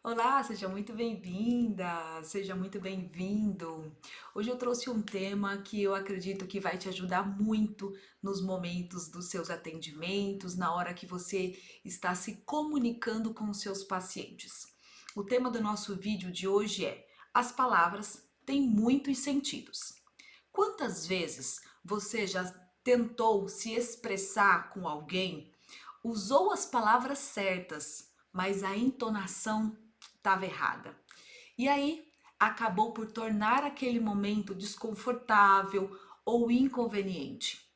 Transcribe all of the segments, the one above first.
Olá, seja muito bem-vinda, seja muito bem-vindo. Hoje eu trouxe um tema que eu acredito que vai te ajudar muito nos momentos dos seus atendimentos, na hora que você está se comunicando com os seus pacientes. O tema do nosso vídeo de hoje é: as palavras têm muitos sentidos. Quantas vezes você já tentou se expressar com alguém, usou as palavras certas, mas a entonação estava errada? E aí acabou por tornar aquele momento desconfortável ou inconveniente.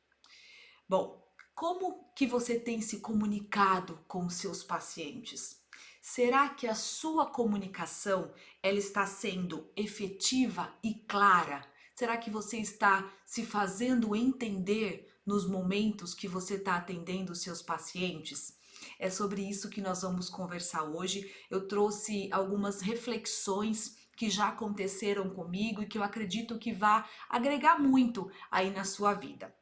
Bom, como que você tem se comunicado com os seus pacientes? Será que a sua comunicação ela está sendo efetiva e clara? Será que você está se fazendo entender nos momentos que você está atendendo os seus pacientes? É sobre isso que nós vamos conversar hoje. Eu trouxe algumas reflexões que já aconteceram comigo e que eu acredito que vai agregar muito aí na sua vida.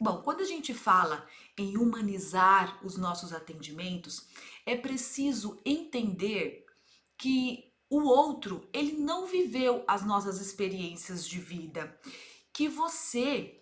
Bom, quando a gente fala em humanizar os nossos atendimentos, é preciso entender que o outro, ele não viveu as nossas experiências de vida, que você,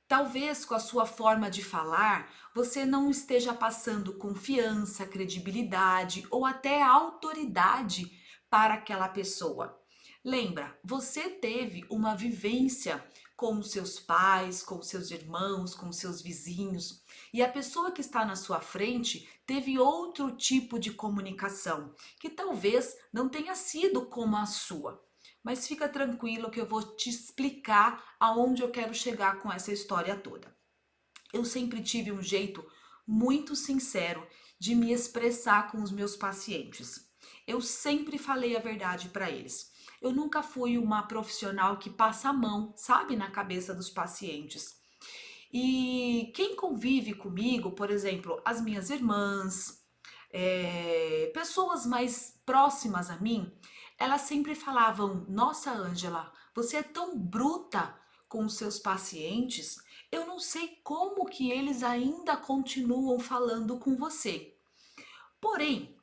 talvez com a sua forma de falar, você não esteja passando confiança, credibilidade ou até autoridade para aquela pessoa. Lembra, você teve uma vivência com os seus pais, com os seus irmãos, com os seus vizinhos, e a pessoa que está na sua frente teve outro tipo de comunicação, que talvez não tenha sido como a sua. Mas fica tranquilo que eu vou te explicar aonde eu quero chegar com essa história toda. Eu sempre tive um jeito muito sincero de me expressar com os meus pacientes. Eu sempre falei a verdade para eles. Eu nunca fui uma profissional que passa a mão, sabe, na cabeça dos pacientes. E quem convive comigo, por exemplo, as minhas irmãs, pessoas mais próximas a mim, elas sempre falavam: Nossa, Ângela, você é tão bruta com os seus pacientes. Eu não sei como que eles ainda continuam falando com você. Porém,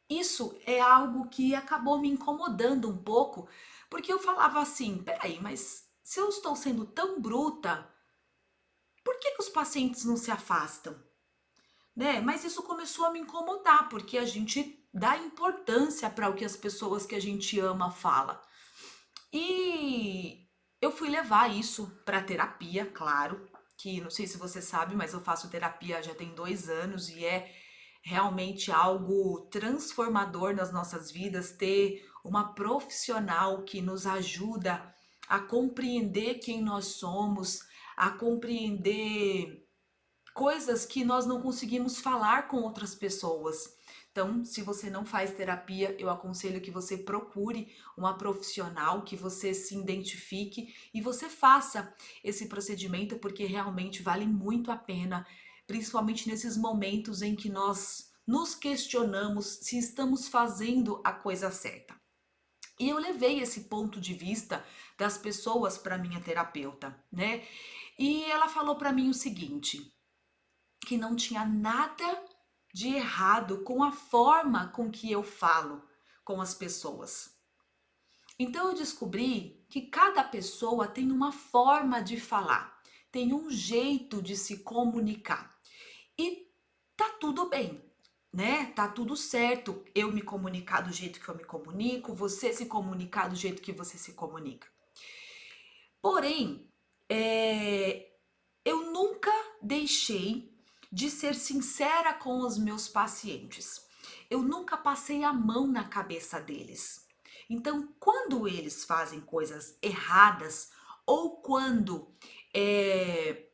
isso é algo que acabou me incomodando um pouco, porque eu falava assim: peraí, mas se eu estou sendo tão bruta, por que os pacientes não se afastam? Né? Mas isso começou a me incomodar, porque a gente dá importância para o que as pessoas que a gente ama falam. E eu fui levar isso para terapia, claro, que não sei se você sabe, mas eu faço terapia já tem 2 anos e é realmente algo transformador nas nossas vidas ter uma profissional que nos ajuda a compreender quem nós somos, a compreender coisas que nós não conseguimos falar com outras pessoas. Então, se você não faz terapia, eu aconselho que você procure uma profissional, que você se identifique e você faça esse procedimento, porque realmente vale muito a pena, principalmente nesses momentos em que nós nos questionamos se estamos fazendo a coisa certa. E eu levei esse ponto de vista das pessoas para minha terapeuta, né? E ela falou para mim o seguinte: que não tinha nada de errado com a forma com que eu falo com as pessoas. Então eu descobri que cada pessoa tem uma forma de falar, tem um jeito de se comunicar. E tá tudo bem, né? Tá tudo certo eu me comunicar do jeito que eu me comunico, você se comunicar do jeito que você se comunica. Porém, eu nunca deixei de ser sincera com os meus pacientes. Eu nunca passei a mão na cabeça deles. Então, quando eles fazem coisas erradas ou quando é,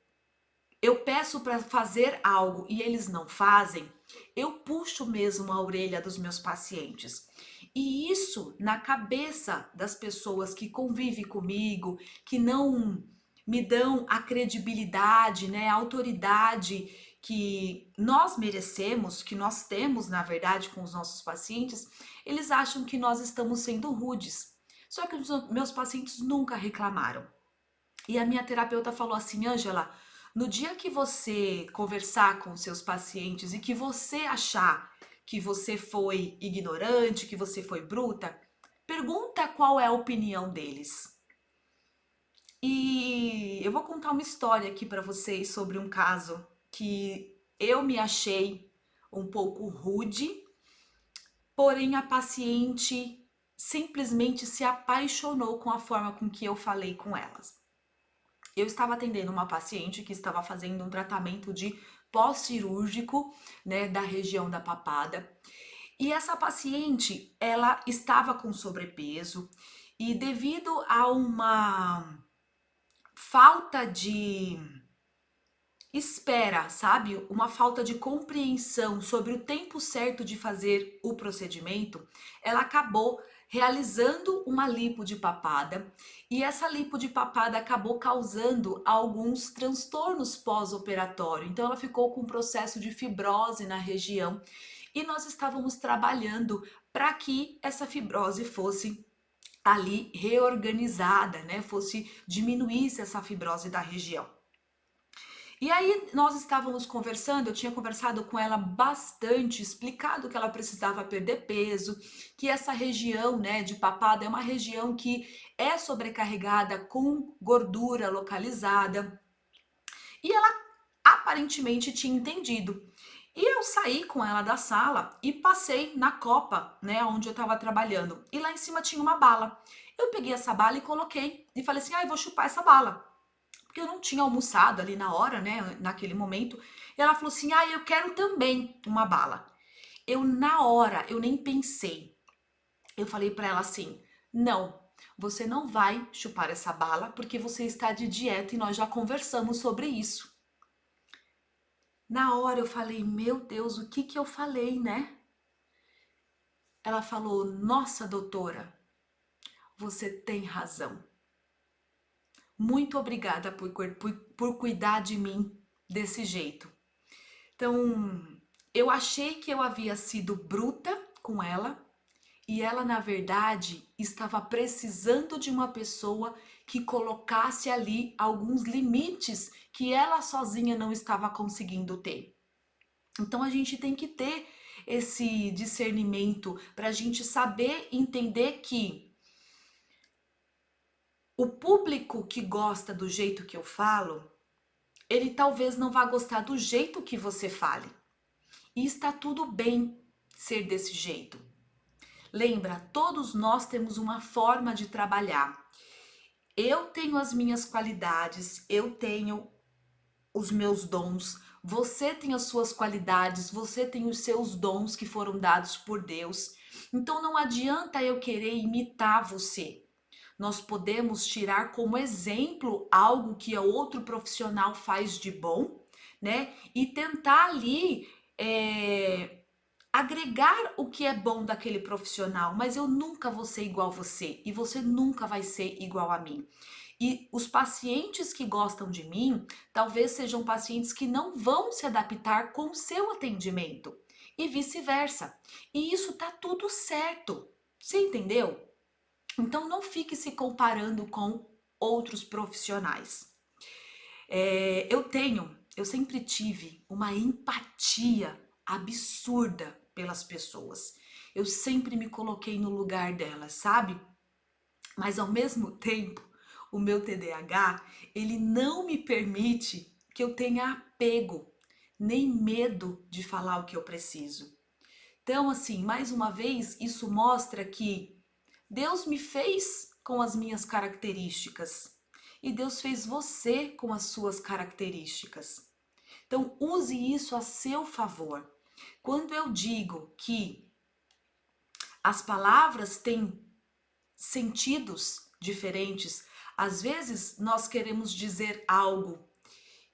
eu peço para fazer algo e eles não fazem, eu puxo mesmo a orelha dos meus pacientes. E isso na cabeça das pessoas que convivem comigo, que não me dão a credibilidade, né, a autoridade que nós merecemos, que nós temos, na verdade, com os nossos pacientes, eles acham que nós estamos sendo rudes. Só que os meus pacientes nunca reclamaram. E a minha terapeuta falou assim: Ângela, No dia que você conversar com seus pacientes e que você achar que você foi ignorante, que você foi bruta, pergunta qual é a opinião deles. E eu vou contar uma história aqui para vocês sobre um caso que eu me achei um pouco rude, porém a paciente simplesmente se apaixonou com a forma com que eu falei com elas. Eu estava atendendo uma paciente que estava fazendo um tratamento de pós-cirúrgico, né, da região da papada. E essa paciente, ela estava com sobrepeso e devido a uma falta de espera, sabe? Uma falta de compreensão sobre o tempo certo de fazer o procedimento, ela acabou realizando uma lipo de papada e essa lipo de papada acabou causando alguns transtornos pós-operatório. Então ela ficou com um processo de fibrose na região e nós estávamos trabalhando para que essa fibrose fosse ali reorganizada, né? Fosse diminuísse essa fibrose da região. E aí nós estávamos conversando, eu tinha conversado com ela bastante, explicado que ela precisava perder peso, que essa região, né, de papada é uma região que é sobrecarregada com gordura localizada. E ela aparentemente tinha entendido. E eu saí com ela da sala e passei na copa, né, onde eu estava trabalhando. E lá em cima tinha uma bala. Eu peguei essa bala e coloquei e falei assim: "Ah, eu vou chupar essa bala", porque eu não tinha almoçado ali na hora, né, naquele momento. E ela falou assim: "Ah, eu quero também uma bala". Eu na hora, eu nem pensei. Eu falei para ela assim: "Não, você não vai chupar essa bala porque você está de dieta e nós já conversamos sobre isso". Na hora eu falei: "Meu Deus, o que que eu falei, né?". Ela falou: "Nossa, doutora, você tem razão. Muito obrigada por cuidar de mim desse jeito". Então, eu achei que eu havia sido bruta com ela e ela, na verdade, estava precisando de uma pessoa que colocasse ali alguns limites que ela sozinha não estava conseguindo ter. Então, a gente tem que ter esse discernimento para a gente saber entender que o público que gosta do jeito que eu falo, ele talvez não vá gostar do jeito que você fale. E está tudo bem ser desse jeito. Lembra, todos nós temos uma forma de trabalhar. Eu tenho as minhas qualidades, eu tenho os meus dons, você tem as suas qualidades, você tem os seus dons que foram dados por Deus. Então não adianta eu querer imitar você. Nós podemos tirar como exemplo algo que a outro profissional faz de bom, né? E tentar ali agregar o que é bom daquele profissional, mas eu nunca vou ser igual a você e você nunca vai ser igual a mim. E os pacientes que gostam de mim, talvez sejam pacientes que não vão se adaptar com o seu atendimento e vice-versa. E isso tá tudo certo. Você entendeu? Então não fique se comparando com outros profissionais. Eu sempre tive uma empatia absurda pelas pessoas. Eu sempre me coloquei no lugar delas, sabe? Mas ao mesmo tempo, o meu TDAH, ele não me permite que eu tenha apego, nem medo de falar o que eu preciso. Então, assim, mais uma vez, isso mostra que Deus me fez com as minhas características e Deus fez você com as suas características. Então, use isso a seu favor. Quando eu digo que as palavras têm sentidos diferentes, às vezes nós queremos dizer algo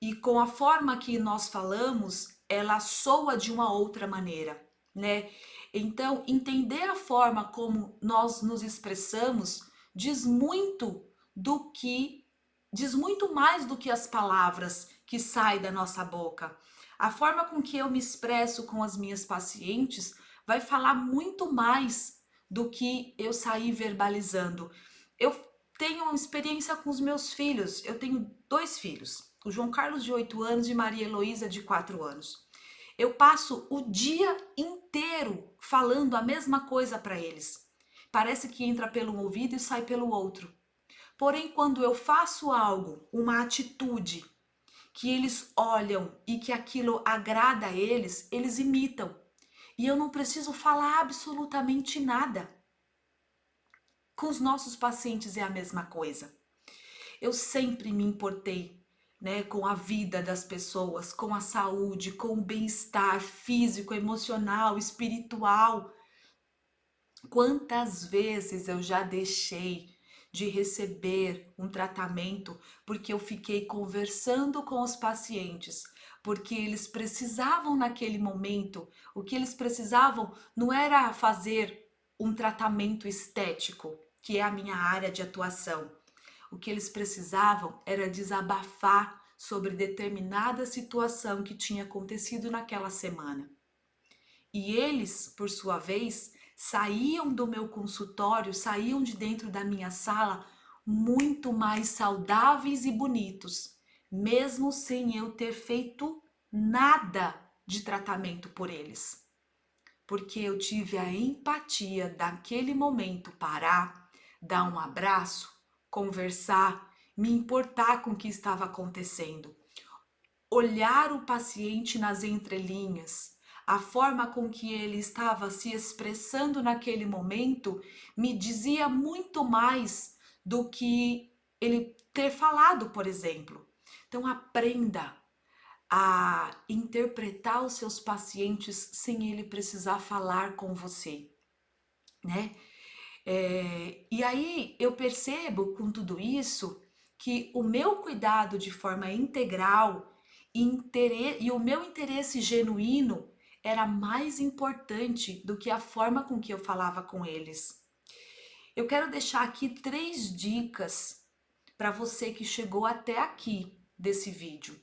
e com a forma que nós falamos, ela soa de uma outra maneira, né? Então, entender a forma como nós nos expressamos diz muito mais do que as palavras que saem da nossa boca. A forma com que eu me expresso com as minhas pacientes vai falar muito mais do que eu sair verbalizando. Eu tenho uma experiência com os meus filhos, eu tenho 2 filhos. o João Carlos de 8 anos e Maria Heloísa de 4 anos. Eu passo o dia inteiro falando a mesma coisa para eles. Parece que entra pelo um ouvido e sai pelo outro. Porém, quando eu faço algo, uma atitude, que eles olham e que aquilo agrada a eles, eles imitam. E eu não preciso falar absolutamente nada. Com os nossos pacientes é a mesma coisa. Eu sempre me importei, né, com a vida das pessoas, com a saúde, com o bem-estar físico, emocional, espiritual. Quantas vezes eu já deixei de receber um tratamento porque eu fiquei conversando com os pacientes, porque eles precisavam naquele momento, o que eles precisavam não era fazer um tratamento estético, que é a minha área de atuação. O que eles precisavam era desabafar sobre determinada situação que tinha acontecido naquela semana. E eles, por sua vez, saíam do meu consultório, saíam de dentro da minha sala muito mais saudáveis e bonitos, mesmo sem eu ter feito nada de tratamento por eles. Porque eu tive a empatia daquele momento parar, dar um abraço, conversar, me importar com o que estava acontecendo, olhar o paciente nas entrelinhas, a forma com que ele estava se expressando naquele momento me dizia muito mais do que ele ter falado, por exemplo. Então aprenda a interpretar os seus pacientes sem ele precisar falar com você, né? E aí eu percebo com tudo isso que o meu cuidado de forma integral e o meu interesse genuíno era mais importante do que a forma com que eu falava com eles. Eu quero deixar aqui 3 dicas para você que chegou até aqui desse vídeo,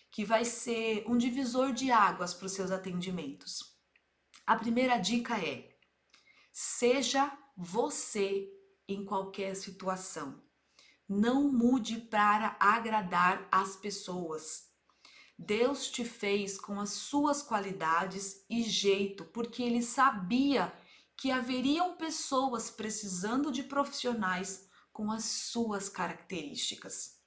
que vai ser um divisor de águas para os seus atendimentos. A primeira dica é: seja você em qualquer situação. Não mude para agradar as pessoas. Deus te fez com as suas qualidades e jeito, porque Ele sabia que haveriam pessoas precisando de profissionais com as suas características.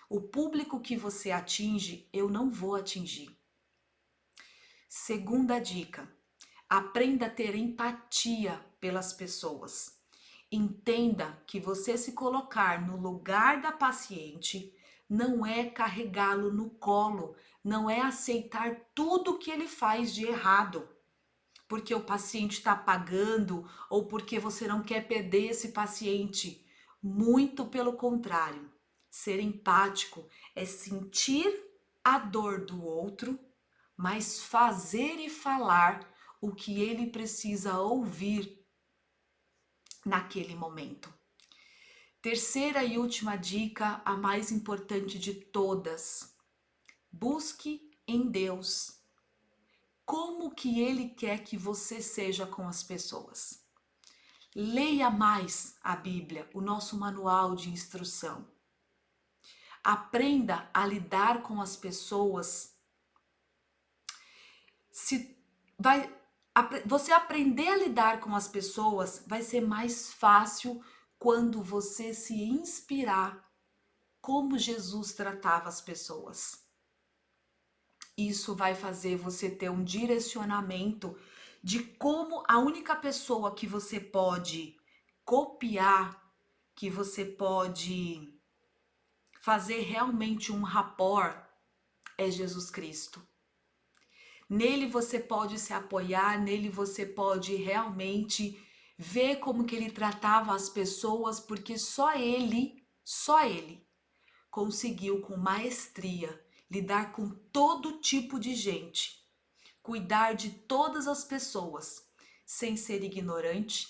O público que você atinge, eu não vou atingir. Segunda dica: aprenda a ter empatia pelas pessoas. Entenda que você se colocar no lugar da paciente não é carregá-lo no colo, não é aceitar tudo que ele faz de errado, porque o paciente está pagando ou porque você não quer perder esse paciente. Muito pelo contrário. Ser empático é sentir a dor do outro, mas fazer e falar o que ele precisa ouvir naquele momento. Terceira e última dica, a mais importante de todas: busque em Deus como que Ele quer que você seja com as pessoas. Leia mais a Bíblia, o nosso manual de instrução. Aprenda a lidar com as pessoas. Você aprender a lidar com as pessoas vai ser mais fácil quando você se inspirar como Jesus tratava as pessoas. Isso vai fazer você ter um direcionamento de como a única pessoa que você pode copiar, que você pode fazer realmente um rapport é Jesus Cristo. Nele você pode se apoiar, nele você pode realmente ver como que ele tratava as pessoas, porque só ele conseguiu com maestria lidar com todo tipo de gente, cuidar de todas as pessoas, sem ser ignorante,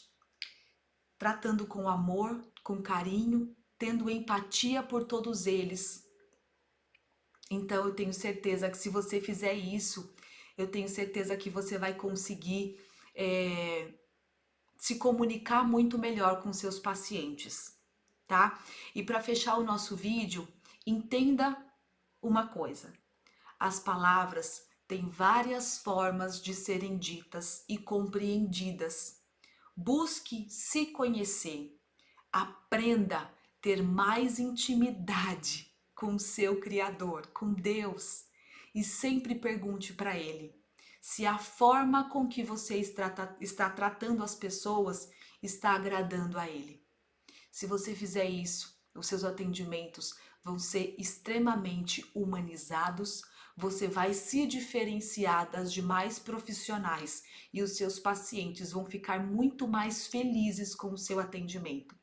tratando com amor, com carinho, tendo empatia por todos eles. Então eu tenho certeza que se você fizer isso, eu tenho certeza que você vai conseguir se comunicar muito melhor com seus pacientes, tá? E para fechar o nosso vídeo, entenda uma coisa: as palavras têm várias formas de serem ditas e compreendidas. Busque se conhecer. Aprenda a ter mais intimidade com o seu Criador, com Deus. E sempre pergunte para Ele se a forma com que você está tratando as pessoas está agradando a Ele. Se você fizer isso, os seus atendimentos vão ser extremamente humanizados, você vai se diferenciar das demais profissionais e os seus pacientes vão ficar muito mais felizes com o seu atendimento.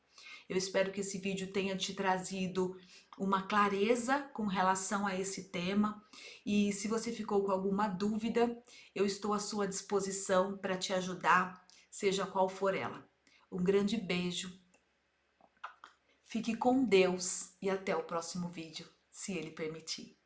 Eu espero que esse vídeo tenha te trazido uma clareza com relação a esse tema e se você ficou com alguma dúvida, eu estou à sua disposição para te ajudar, seja qual for ela. Um grande beijo. Fique com Deus e até o próximo vídeo, se Ele permitir.